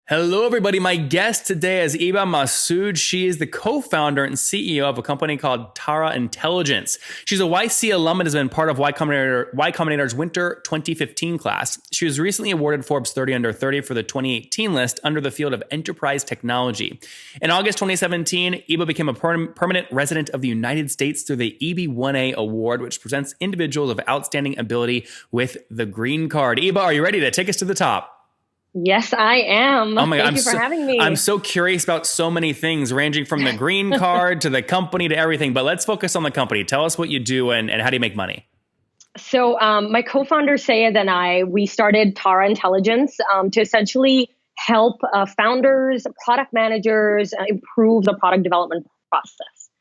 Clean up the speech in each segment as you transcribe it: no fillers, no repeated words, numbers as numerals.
Hello, everybody. My guest today is Iba Masood. She is the co-founder and CEO of a company called TARA Intelligence. She's a YC Alum and has been part of Y Combinator's Winter 2015 class. She was recently awarded Forbes 30 Under 30 for the 2018 list under the field of enterprise technology. In August 2017, Iba became a permanent resident of the United States through the EB-1A Award, which presents individuals of outstanding ability with the green card. Iba, are you ready to take us to the top? Yes, I am. Oh my God, Thank you for having me. I'm so curious about so many things, ranging from the green card to the company to everything. But let's focus on the company. Tell us what you do and how do you make money? So my co-founder, Sayed, and we started TARA Intelligence to essentially help founders, product managers improve the product development process.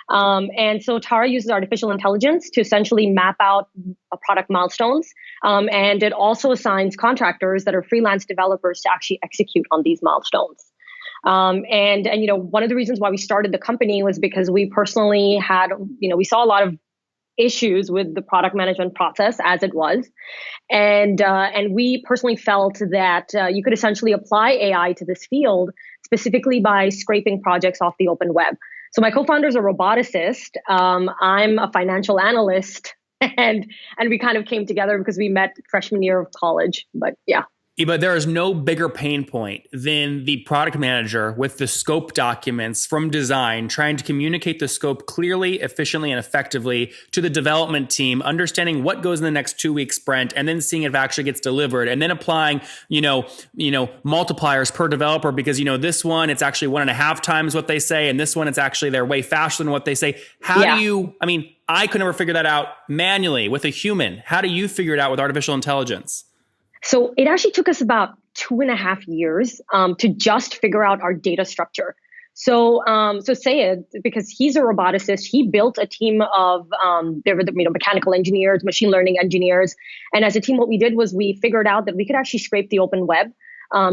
And so TARA uses artificial intelligence to essentially map out product milestones. And it also assigns contractors that are freelance developers to actually execute on these milestones. And you know, one of the reasons why we started the company was because we personally had, we saw a lot of issues with the product management process as it was. And we personally felt that you could essentially apply AI to this field specifically by scraping projects off the open web. So my co-founder is a roboticist. I'm a financial analyst, and we kind of came together because we met freshman year of college. But yeah. But there is no bigger pain point than the product manager with the scope documents from design, trying to communicate the scope clearly, efficiently, and effectively to the development team, understanding what goes in the next 2-week sprint, and then seeing if it actually gets delivered, and then applying, multipliers per developer because, this one, it's actually 1.5 times what they say, and this one, it's actually they're way faster than what they say. I could never figure that out manually with a human. How do you figure it out with artificial intelligence? So it actually took us about 2.5 years to just figure out our data structure. So Sayed, because he's a roboticist, he built a team of mechanical engineers, machine learning engineers. And as a team, what we did was we figured out that we could actually scrape the open web,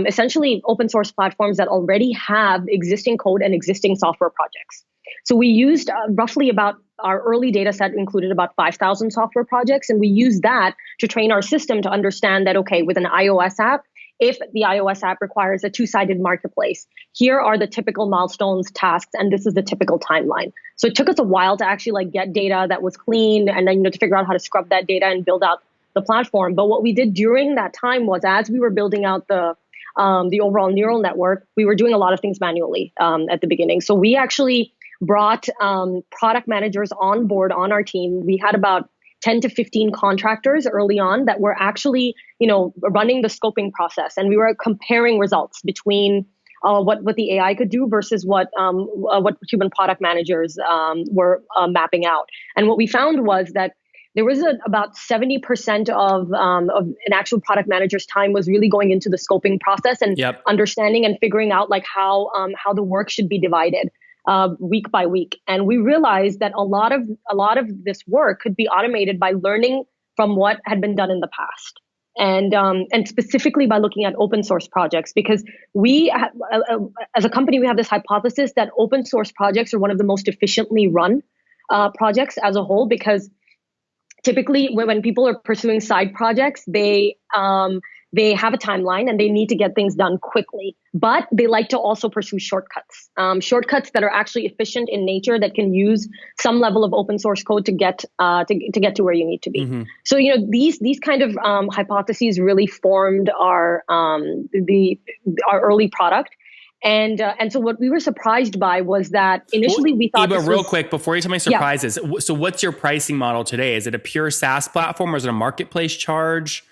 essentially open source platforms that already have existing code and existing software projects. So we used roughly about our early data set included about 5,000 software projects. And we used that to train our system to understand that, okay, with an iOS app, if the iOS app requires a 2-sided marketplace, here are the typical milestones, tasks, and this is the typical timeline. So it took us a while to actually get data that was clean and then to figure out how to scrub that data and build out the platform. But what we did during that time was as we were building out the overall neural network, we were doing a lot of things manually at the beginning. So we actually brought product managers on board on our team. We had about 10 to 15 contractors early on that were actually, running the scoping process. And we were comparing results between what the AI could do versus what human product managers were mapping out. And what we found was that there was about 70% of an actual product manager's time was really going into the scoping process and understanding and figuring out how the work should be divided. Week by week. And we realized that a lot of this work could be automated by learning from what had been done in the past. And specifically by looking at open source projects, because we, as a company, we have this hypothesis that open source projects are one of the most efficiently run projects as a whole, because typically when people are pursuing side projects, they have a timeline and they need to get things done quickly, but they like to also pursue shortcuts that are actually efficient in nature that can use some level of open source code to get to where you need to be. Mm-hmm. So these kind of hypotheses really formed our early product. And so what we were surprised by was that initially we thought Iba, real quick, before you tell me surprises, so what's your pricing model today? Is it a pure SaaS platform or is it a marketplace charge?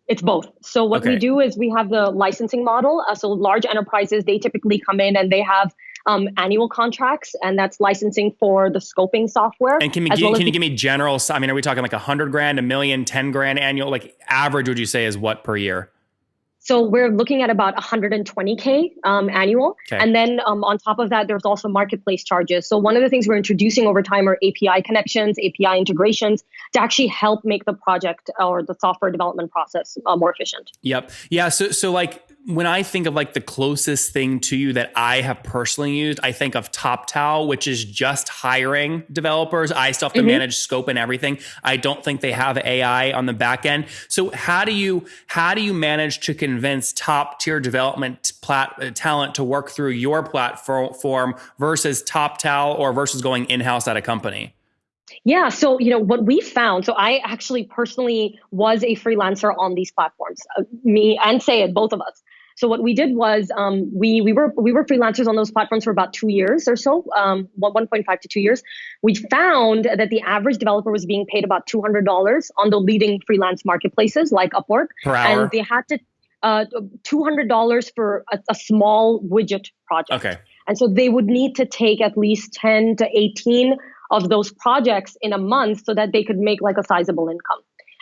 It's both. So what we do is we have the licensing model. So large enterprises, they typically come in and they have annual contracts, and that's licensing for the scoping software. And can you give me general? I mean, are we talking like $100,000, $1 million, $10,000 annual? Like average, would you say is what per year? So we're looking at about 120K annual. Okay. And then on top of that, there's also marketplace charges. So one of the things we're introducing over time are API connections, API integrations to actually help make the project or the software development process more efficient. Yep. Yeah. So like when I think of like the closest thing to you that I have personally used, I think of TopTal, which is just hiring developers. I still have to manage scope and everything. I don't think they have AI on the back end. So how do you manage to convince top tier development talent to work through your platform versus TopTal or versus going in-house at a company? Yeah. So, what we found, so I actually personally was a freelancer on these platforms, me and Sayed, both of us. So what we did was we were freelancers on those platforms for about 2 years or so, 1.5 to 2 years. We found that the average developer was being paid about $200 on the leading freelance marketplaces like Upwork. Per hour? And they had to $200 for a small widget project. Okay. And so they would need to take at least 10 to 18 of those projects in a month so that they could make like a sizable income.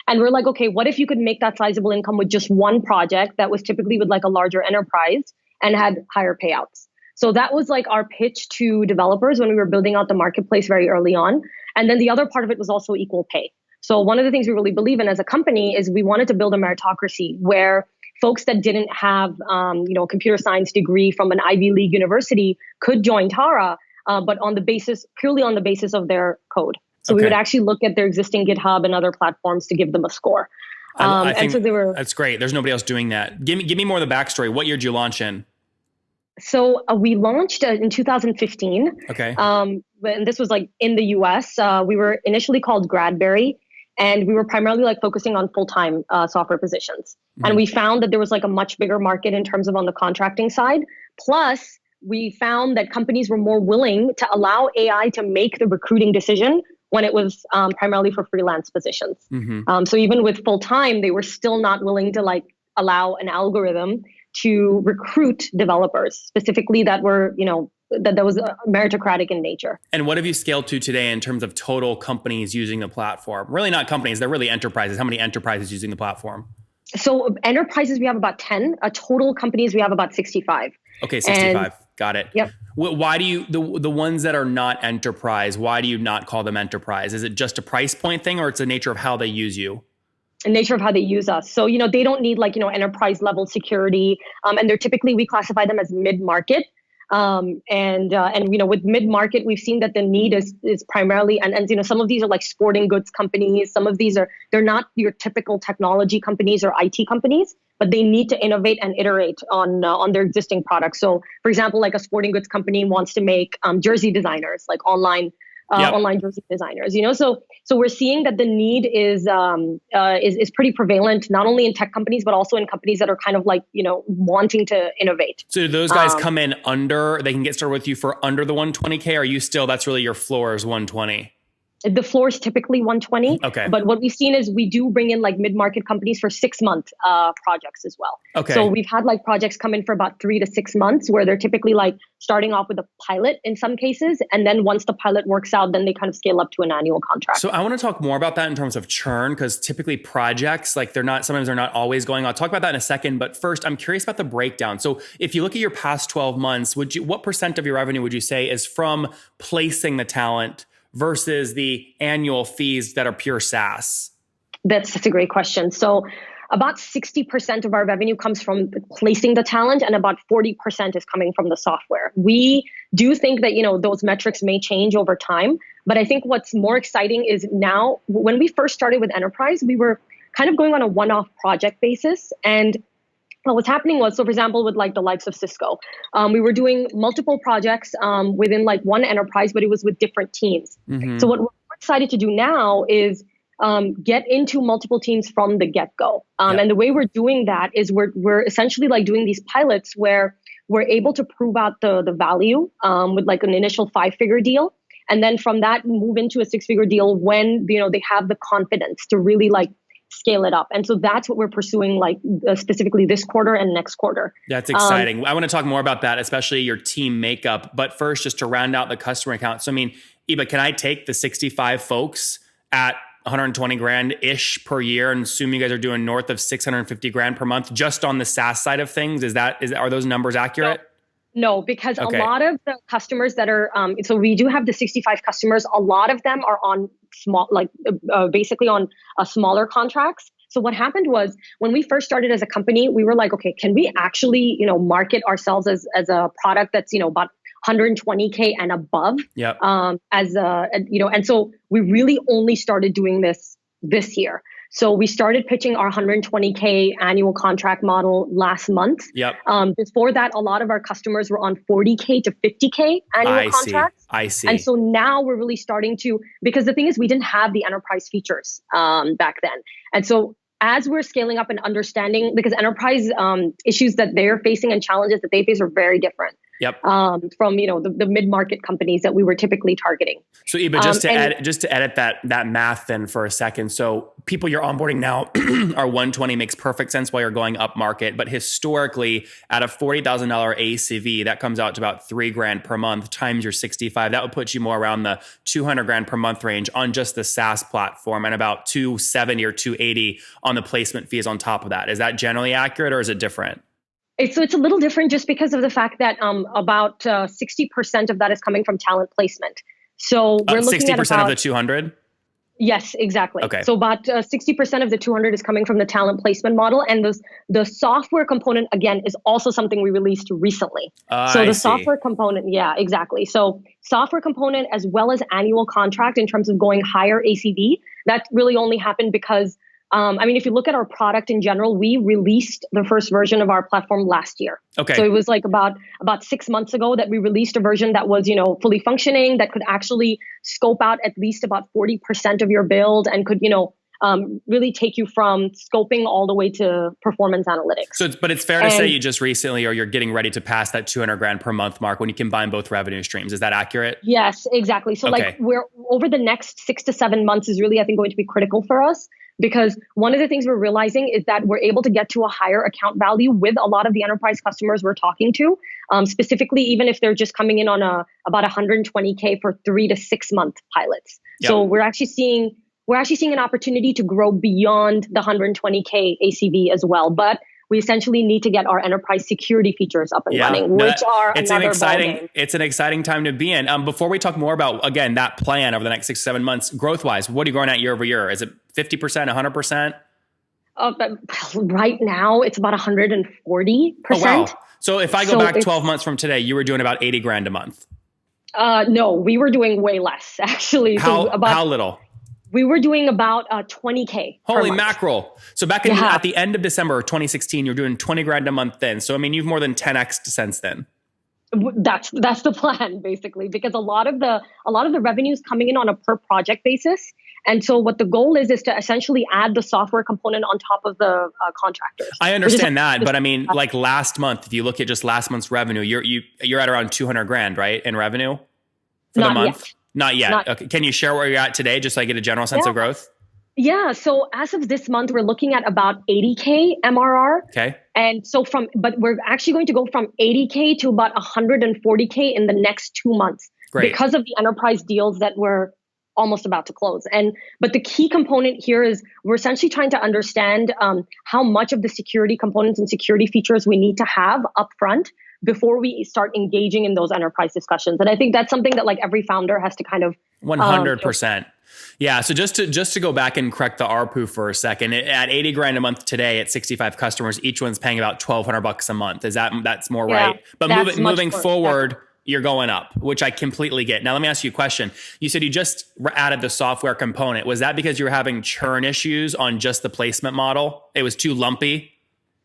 And we're like, okay, what if you could make that sizable income with just one project that was typically with like a larger enterprise and had higher payouts? So that was like our pitch to developers when we were building out the marketplace very early on. And then the other part of it was also equal pay. So one of the things we really believe in as a company is we wanted to build a meritocracy where folks that didn't have, a computer science degree from an Ivy League university could join Tara, but purely on the basis of their code. So we would actually look at their existing GitHub and other platforms to give them a score. I think and so they were. That's great. There's nobody else doing that. Give me more of the backstory. What year did you launch in? So we launched in 2015. Okay. And this was like in the US. We were initially called Gradberry, and we were primarily like focusing on full-time software positions. Mm-hmm. And we found that there was like a much bigger market in terms of on the contracting side. Plus, we found that companies were more willing to allow AI to make the recruiting decision when it was primarily for freelance positions. Mm-hmm. So even with full-time, they were still not willing to like allow an algorithm to recruit developers specifically that were, that was meritocratic in nature. And what have you scaled to today in terms of total companies using the platform? Really not companies, they're really enterprises. How many enterprises using the platform? So enterprises, we have about 10. Total companies, we have about 65. Okay, 65. Got it. Yep. Why do you, the ones that are not enterprise, why do you not call them enterprise? Is it just a price point thing or it's the nature of how they use you? The nature of how they use us. So, they don't need like, enterprise level security. And they're typically, we classify them as mid-market. With mid-market, we've seen that the need is primarily, and some of these are like sporting goods companies. Some of these they're not your typical technology companies or IT companies, but they need to innovate and iterate on their existing products. So for example, like a sporting goods company wants to make jersey designers, like online jersey designers, so we're seeing that the need is pretty prevalent, not only in tech companies, but also in companies that are kind of like, wanting to innovate. So do those guys come in they can get started with you for under the 120K? Or are you still, that's really your floor is 120? The floor is typically 120. Okay. But what we've seen is we do bring in like mid-market companies for 6-month projects as well. Okay. So we've had like projects come in for about 3 to 6 months where they're typically like starting off with a pilot in some cases. And then once the pilot works out, then they kind of scale up to an annual contract. So I want to talk more about that in terms of churn, because typically projects, like sometimes they're not always going. I'll talk about that in a second. But first, I'm curious about the breakdown. So if you look at your past 12 months, what % of your revenue would you say is from placing the talent versus the annual fees that are pure SaaS? That's a great question. So about 60% of our revenue comes from placing the talent, and about 40% is coming from the software. We do think that, those metrics may change over time, but I think what's more exciting is now, when we first started with enterprise, we were kind of going on a one-off project basis. And what's happening was, so for example, with like the likes of Cisco, we were doing multiple projects within like one enterprise, but it was with different teams. Mm-hmm. So what we're excited to do now is get into multiple teams from the get-go. And the way we're doing that is we're essentially like doing these pilots where we're able to prove out the value with like an initial 5-figure deal. And then from that, move into a 6-figure deal when, they have the confidence to really like scale it up. And so that's what we're pursuing, like specifically this quarter and next quarter. That's exciting. I want to talk more about that, especially your team makeup. But first, just to round out the customer account. So, Iba, can I take the 65 folks at 120 grand ish per year and assume you guys are doing north of 650 grand per month just on the SaaS side of things? Are those numbers accurate? No, because a lot of the customers that are, so we do have the 65 customers. A lot of them are on small, basically on smaller contracts. So what happened was when we first started as a company, we were like, okay, can we actually, market ourselves as a product that's, about 120K and above? Yep. And so we really only started doing this year. So we started pitching our 120K annual contract model last month. Yep. Before that, a lot of our customers were on 40K to 50K annual contracts. I see. And so now we're really starting to, because the thing is we didn't have the enterprise features back then. And so as we're scaling up and understanding, because enterprise issues that they're facing and challenges that they face are very different. Yep. From the mid-market companies that we were typically targeting. So Iba, just to edit that math then for a second. So people you're onboarding now are 120 makes perfect sense while you're going up market, but historically at a $40,000 ACV, that comes out to about $3,000 per month times your 65. That would put you more around the $200,000 per month range on just the SaaS platform, and about $270 or $280 on the placement fees on top of that. Is that generally accurate or is it different? It's a little different just because of the fact that about 60% of that is coming from talent placement. So we're looking 60% at about, of the 200? Yes, exactly. Okay. So about 60% of the 200 is coming from the talent placement model. And the software component, again, is also something we released recently. So the software component, yeah, exactly. So software component as well as annual contract in terms of going higher ACV, that really only happened because if you look at our product in general, we released the first version of our platform last year. Okay. So it was like about 6 months ago that we released a version that was, fully functioning, that could actually scope out at least about 40% of your build and could, really take you from scoping all the way to performance analytics. But it's fair to say you just recently, or you're getting ready to pass that $200,000 per month mark when you combine both revenue streams. Is that accurate? Yes, exactly. So we're over the next 6 to 7 months is really, I think, going to be critical for us. Because one of the things we're realizing is that we're able to get to a higher account value with a lot of the enterprise customers we're talking to, specifically, even if they're just coming in on about 120K for 3 to 6 month pilots. Yep. So we're actually seeing an opportunity to grow beyond the 120K ACV as well. But we essentially need to get our enterprise security features up and running, which are another ballgame. It's an exciting time to be in. Before we talk more about, again, that plan over the next 6 to 7 months, growth-wise, what are you growing at year over year? Is it 50%, 100%? Right now, it's about 140%. Oh, wow. So if I go back 12 months from today, you were doing about $80,000 a month. No, we were doing way less, actually. How little? We were doing about 20K. Holy mackerel. So back at the end of December 2016, you're doing $20,000 a month then. So, you've more than 10x since then. That's the plan, basically, because a lot of the revenue is coming in on a per project basis. And so what the goal is to essentially add the software component on top of the contractors. I understand that, but like last month, if you look at just last month's revenue, you're at around $200,000, right, in revenue for the month? Yet. Not yet. Okay. Can you share where you're at today, just so I get a general sense of growth? Yeah. So as of this month, we're looking at about 80K MRR. Okay. And so but we're actually going to go from 80K to about 140K in the next 2 months. Great. Because of the enterprise deals that we're almost about to close. But the key component here is we're essentially trying to understand how much of the security components and security features we need to have upfront before we start engaging in those enterprise discussions. And I think that's something that every founder has to kind of 100%. Yeah. So just to go back and correct the ARPU for a second, at $80,000 a month today at 65 customers, each one's paying about $1,200 a month. That's more right? But moving forward, you're going up, which I completely get. Now, let me ask you a question. You said you just added the software component. Was that because you were having churn issues on just the placement model? It was too lumpy?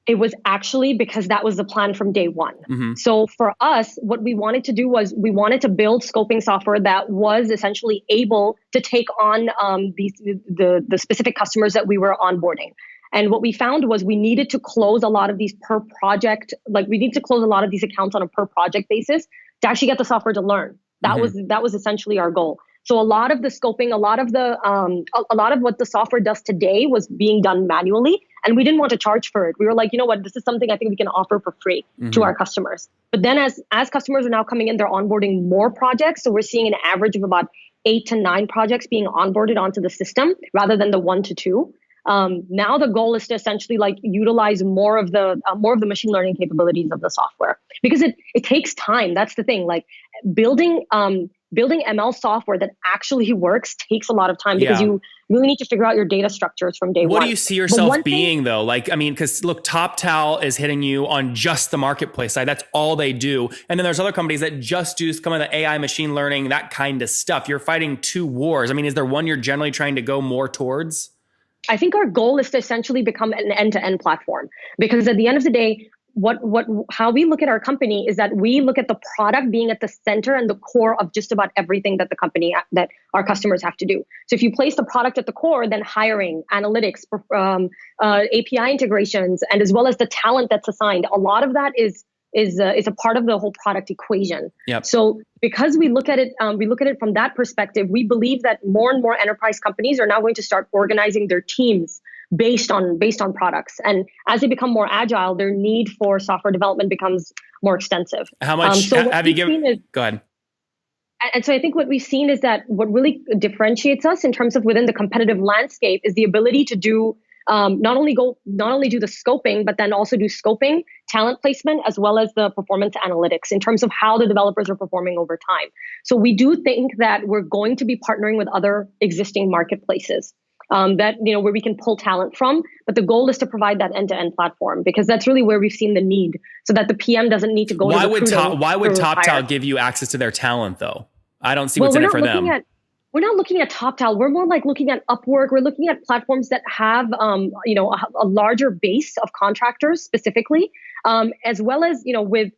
It was actually because that was the plan from day one. Mm-hmm. So for us, what we wanted to do was we wanted to build scoping software that was essentially able to take on the specific customers that we were onboarding. And what we found was we needed to close a lot of these per project, we need to close a lot of these accounts on a per project basis to actually get the software to learn. That was essentially our goal. So a lot of the scoping, a lot of what the software does today was being done manually, and we didn't want to charge for it. We were like, you know what, this is something I think we can offer for free to our customers. But then as customers are now coming in, they're onboarding more projects. So we're seeing an average of about 8 to 9 projects being onboarded onto the system rather than the 1 to 2. Now the goal is to essentially utilize more of the machine learning capabilities of the software, because it takes time. That's the thing. Building building ML software that actually works takes a lot of time because you really need to figure out your data structures from day one. What do you see yourself being though? Like, I mean, because look, TopTal is hitting you on just the marketplace side. That's all they do. And then there's other companies that just do some of the AI, machine learning, that kind of stuff. You're fighting two wars. I mean, is there one you're generally trying to go more towards? I think our goal is to essentially become an end-to-end platform, because at the end of the day, how we look at our company is that we look at the product being at the center and the core of just about everything that the company, that our customers have to do. So if you place the product at the core, then hiring, analytics, API integrations, and as well as the talent that's assigned, a lot of that is a part of the whole product equation. Yep. So because we look at it from that perspective, we believe that more and more enterprise companies are now going to start organizing their teams based on products. And as they become more agile, their need for software development becomes more extensive. How much have you given? Go ahead. And so I think what we've seen is that what really differentiates us in terms of within the competitive landscape is the ability to do not only do the scoping, but then also do scoping, talent placement, as well as the performance analytics in terms of how the developers are performing over time. So we do think that we're going to be partnering with other existing marketplaces where we can pull talent from. But the goal is to provide that end-to-end platform, because that's really where we've seen the need, so that the PM doesn't need to go to recruiting. Why would TopTal give you access to their talent though? I don't see what's in it for them. We're not looking at TopTal. We're more like looking at Upwork. We're looking at platforms that have, a larger base of contractors specifically, as well as, with.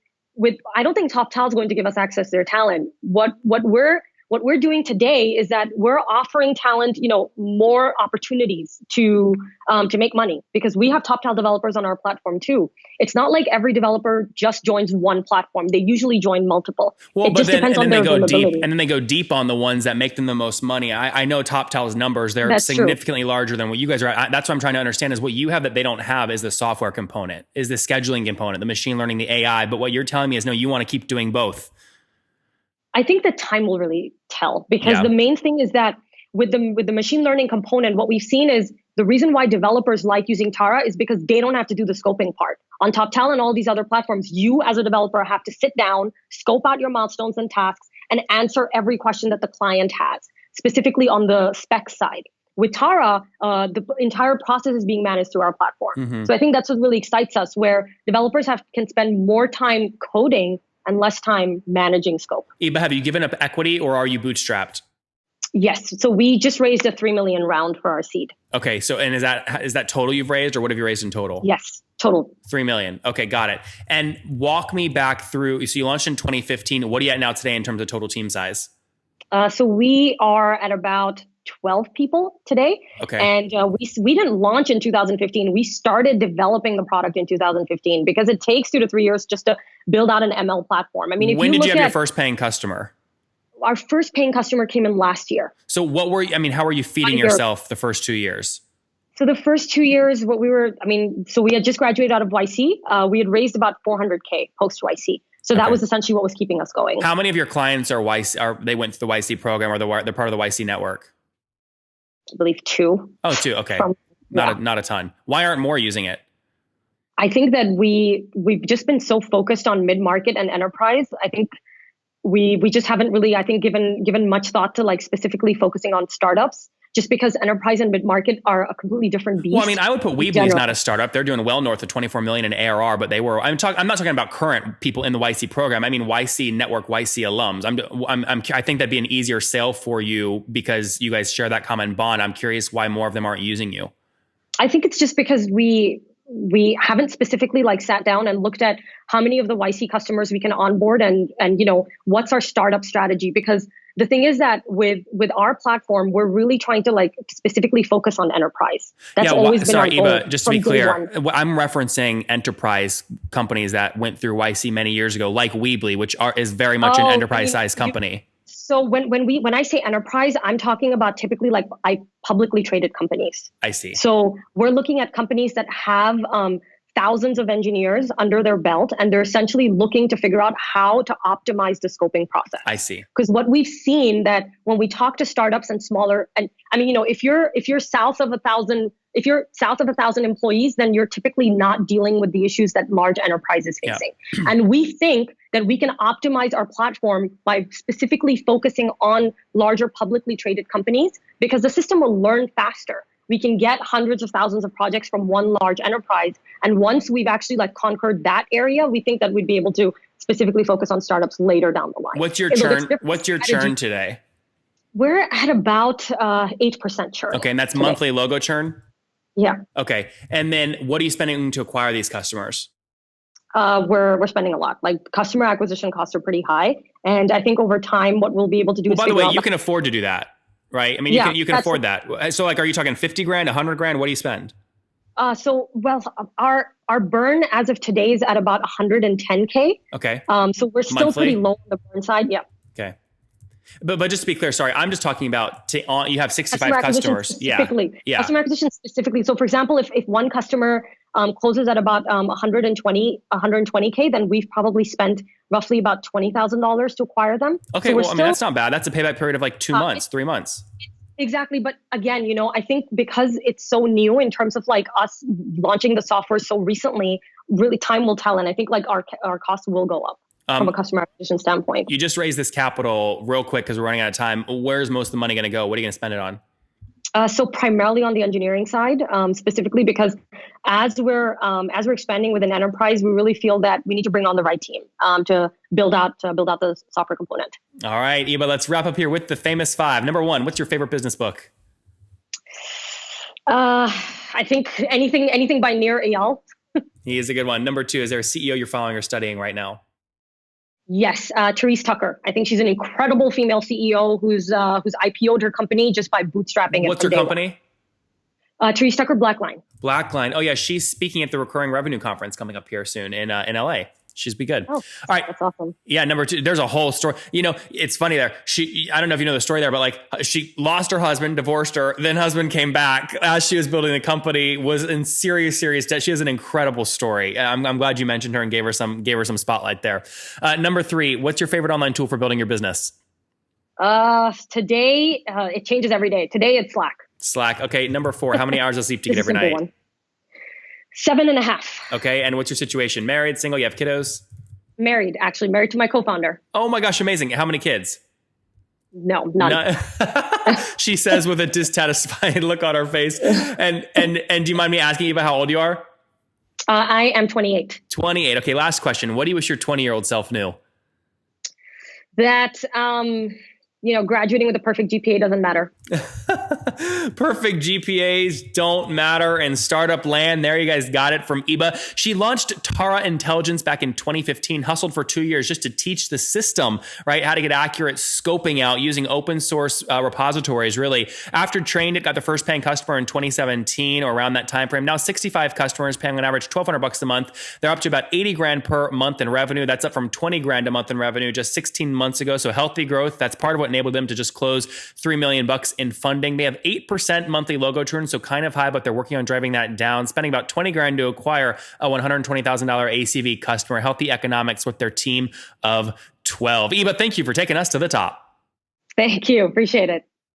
I don't think TopTal is going to give us access to their talent. What we're doing today is that we're offering talent, more opportunities to make money, because we have TopTal developers on our platform too. It's not like every developer just joins one platform. They usually join multiple. Well, it just depends on their availability. And then they go deep on the ones that make them the most money. I know TopTal's numbers, they're significantly larger than what you guys are at. That's what I'm trying to understand, is what you have that they don't have is the software component, is the scheduling component, the machine learning, the AI. But what you're telling me is, no, you want to keep doing both. I think that time will really tell, because the main thing is that with the machine learning component, what we've seen is the reason why developers like using Tara is because they don't have to do the scoping part. On TopTal and all these other platforms, you as a developer have to sit down, scope out your milestones and tasks, and answer every question that the client has, specifically on the spec side. With Tara, the entire process is being managed through our platform. Mm-hmm. So I think that's what really excites us, where developers can spend more time coding and less time managing scope. Iba, have you given up equity or are you bootstrapped? Yes. So we just raised a $3 million round for our seed. Okay. So, and is that total you've raised, or what have you raised in total? Yes, total. 3 million. Okay. Got it. And walk me back through, so you launched in 2015. What are you at now today in terms of total team size? So we are at about 12 people today. Okay. And we didn't launch in 2015. We started developing the product in 2015, because it takes 2 to 3 years just to build out an ML platform. I mean, when did you have your first paying customer? Our first paying customer came in last year. So how were you feeding yourself the first 2 years? So the first 2 years, so we had just graduated out of YC. We had raised about $400K post YC. So that was essentially what was keeping us going. How many of your clients are YC? They went through the YC program, or they're part of the YC network? I believe 2. Oh, 2. Okay. Not a ton. Why aren't more using it? I think that we've just been so focused on mid-market and enterprise. I think we just haven't really, given much thought to like specifically focusing on startups, just because enterprise and mid-market are a completely different beast. Well, I mean, I would put Weebly's not a startup. They're doing well north of 24 million in ARR, but I'm not talking about current people in the YC program. I mean, YC network, YC alums. I think that'd be an easier sale for you because you guys share that common bond. I'm curious why more of them aren't using you. I think it's just because we haven't specifically like sat down and looked at how many of the YC customers we can onboard and what's our startup strategy. Because the thing is that with our platform, we're really trying to like specifically focus on enterprise. That's always been our goal. Iba, just to be clear, I'm referencing enterprise companies that went through YC many years ago, like Weebly, which is very much an enterprise-sized company. So when I say enterprise, I'm talking about typically like publicly traded companies. I see. So we're looking at companies that have thousands of engineers under their belt, and they're essentially looking to figure out how to optimize the scoping process. I see. Because what we've seen that when we talk to startups and smaller, and I mean, if you're south of 1,000 employees, then you're typically not dealing with the issues that large enterprises facing. Yeah. And we think that we can optimize our platform by specifically focusing on larger publicly traded companies, because the system will learn faster. We can get hundreds of thousands of projects from one large enterprise. And once we've actually conquered that area, we think that we'd be able to specifically focus on startups later down the line. What's your churn? What's your churn today? We're at about 8% churn. Okay, and that's today. Monthly logo churn? Yeah. Okay, and then what are you spending to acquire these customers? We're spending a lot. Customer acquisition costs are pretty high, and I think over time, what we'll be able to do. By the way, you can afford to do that, right? I mean, you can afford that. So, are you talking 50 grand, 100 grand? What do you spend? Our burn as of today is at about 110K. Okay. So we're still pretty low on the burn side. Yeah. Okay. But just to be clear, sorry, I'm just talking about you have 65 customers. Yeah. Customer acquisition specifically. So for example, if one customer closes at about 120K, then we've probably spent roughly about $20,000 to acquire them. Okay, so that's not bad. That's a payback period of 2 months, 3 months. Exactly. But again, I think because it's so new in terms of us launching the software so recently, really time will tell. And I think our costs will go up. From a customer acquisition standpoint. You just raised this capital real quick because we're running out of time. Where's most of the money going to go? What are you going to spend it on? So primarily on the engineering side, specifically because as we're expanding with an enterprise, we really feel that we need to bring on the right team to build out the software component. All right, Iba, let's wrap up here with the famous 5. Number 1, what's your favorite business book? I think anything by Nir Eyal. He is a good one. Number 2, is there a CEO you're following or studying right now? Yes, Therese Tucker. I think she's an incredible female CEO who's IPO'd her company just by bootstrapping it. What's her company? Therese Tucker, Blackline. Blackline. Oh yeah, she's speaking at the Recurring Revenue Conference coming up here soon in LA. She's be good. Oh, all right. That's awesome. Yeah. Number 2, there's a whole story. It's funny there. I don't know if you know the story there, but she lost her husband, divorced her, then husband came back as she was building the company, was in serious debt. She has an incredible story. I'm glad you mentioned her and gave her some spotlight there. Number 3, what's your favorite online tool for building your business? Today, it changes every day. Today it's Slack. Slack. Okay. Number 4, how many hours of sleep do you get every night? One. 7.5. Okay. And what's your situation? Married, single, you have kiddos? Married to my co-founder. Oh my gosh, amazing. How many kids? No, none. She says with a dissatisfied look on her face. And do you mind me asking you about how old you are? I am 28. 28. Okay, last question. What do you wish your 20-year-old self knew? That graduating with a perfect GPA doesn't matter. Perfect GPAs don't matter in startup land. There, you guys got it from Iba. She launched TARA Intelligence back in 2015, hustled for 2 years just to teach the system, right, how to get accurate scoping out using open source repositories, really. After trained it, got the first paying customer in 2017 or around that time frame. Now 65 customers paying on average $1,200 a month. They're up to about 80 grand per month in revenue. That's up from 20 grand a month in revenue just 16 months ago. So healthy growth. That's part of what enabled them to just close $3 million in funding. They have 8% monthly logo churn, so kind of high, but they're working on driving that down, spending about 20 grand to acquire a $120,000 ACV customer. Healthy economics with their team of 12. Iba, thank you for taking us to the top. Thank you. Appreciate it.